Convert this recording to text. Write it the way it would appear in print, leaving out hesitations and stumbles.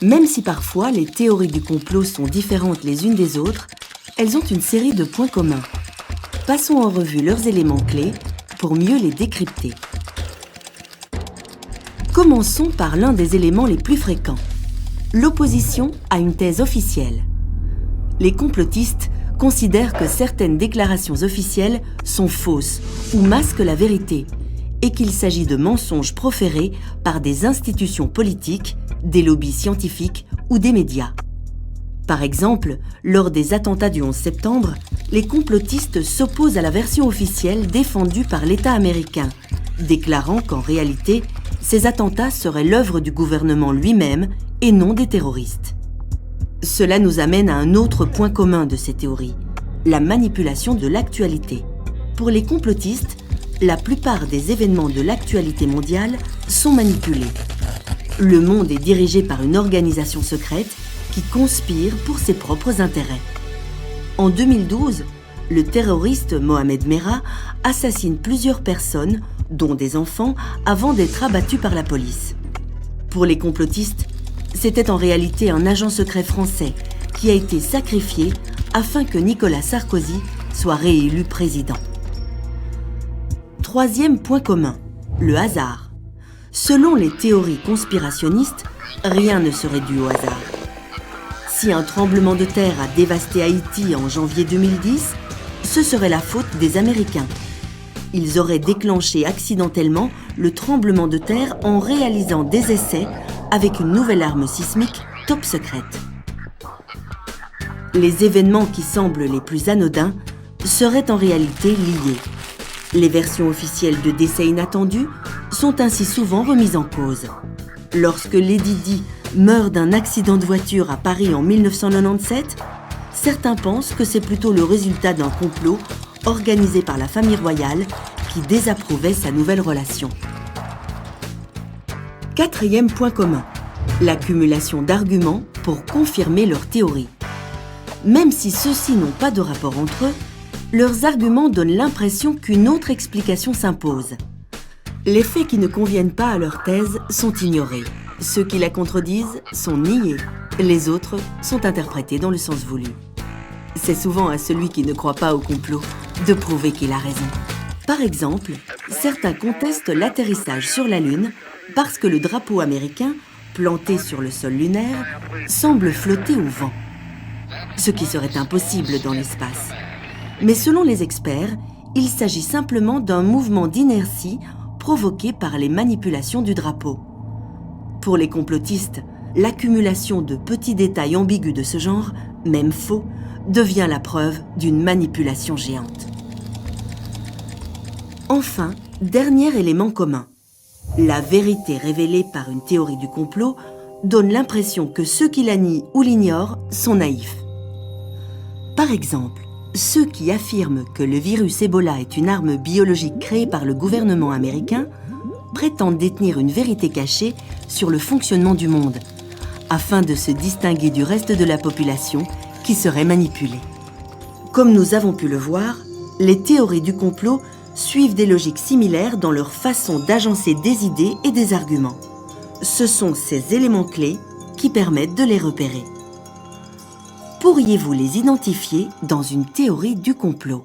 Même si parfois les théories du complot sont différentes les unes des autres, elles ont une série de points communs. Passons en revue leurs éléments clés pour mieux les décrypter. Commençons par l'un des éléments les plus fréquents, l'opposition à une thèse officielle. Les complotistes considèrent que certaines déclarations officielles sont fausses ou masquent la vérité et qu'il s'agit de mensonges proférés par des institutions politiques, des lobbies scientifiques ou des médias. Par exemple, lors des attentats du 11 septembre, les complotistes s'opposent à la version officielle défendue par l'État américain, déclarant qu'en réalité, ces attentats seraient l'œuvre du gouvernement lui-même et non des terroristes. Cela nous amène à un autre point commun de ces théories, la manipulation de l'actualité. Pour les complotistes, la plupart des événements de l'actualité mondiale sont manipulés. Le monde est dirigé par une organisation secrète qui conspire pour ses propres intérêts. En 2012, le terroriste Mohamed Merah assassine plusieurs personnes, dont des enfants, avant d'être abattu par la police. Pour les complotistes, c'était en réalité un agent secret français qui a été sacrifié afin que Nicolas Sarkozy soit réélu président. Troisième point commun, le hasard. Selon les théories conspirationnistes, rien ne serait dû au hasard. Si un tremblement de terre a dévasté Haïti en janvier 2010, ce serait la faute des Américains. Ils auraient déclenché accidentellement le tremblement de terre en réalisant des essais avec une nouvelle arme sismique top secrète. Les événements qui semblent les plus anodins seraient en réalité liés. Les versions officielles de décès inattendus sont ainsi souvent remises en cause. Lorsque Lady Di meurt d'un accident de voiture à Paris en 1997, certains pensent que c'est plutôt le résultat d'un complot organisé par la famille royale qui désapprouvait sa nouvelle relation. Quatrième point commun, l'accumulation d'arguments pour confirmer leur théorie. Même si ceux-ci n'ont pas de rapport entre eux, leurs arguments donnent l'impression qu'une autre explication s'impose. Les faits qui ne conviennent pas à leur thèse sont ignorés. Ceux qui la contredisent sont niés. Les autres sont interprétés dans le sens voulu. C'est souvent à celui qui ne croit pas au complot de prouver qu'il a raison. Par exemple, certains contestent l'atterrissage sur la Lune parce que le drapeau américain, planté sur le sol lunaire, semble flotter au vent. Ce qui serait impossible dans l'espace. Mais selon les experts, il s'agit simplement d'un mouvement d'inertie provoqué par les manipulations du drapeau. Pour les complotistes, l'accumulation de petits détails ambigus de ce genre, même faux, devient la preuve d'une manipulation géante. Enfin, dernier élément commun. La vérité révélée par une théorie du complot donne l'impression que ceux qui la nient ou l'ignorent sont naïfs. Par exemple, ceux qui affirment que le virus Ebola est une arme biologique créée par le gouvernement américain prétendent détenir une vérité cachée sur le fonctionnement du monde, afin de se distinguer du reste de la population qui serait manipulée. Comme nous avons pu le voir, les théories du complot suivent des logiques similaires dans leur façon d'agencer des idées et des arguments. Ce sont ces éléments clés qui permettent de les repérer. Pourriez-vous les identifier dans une théorie du complot ?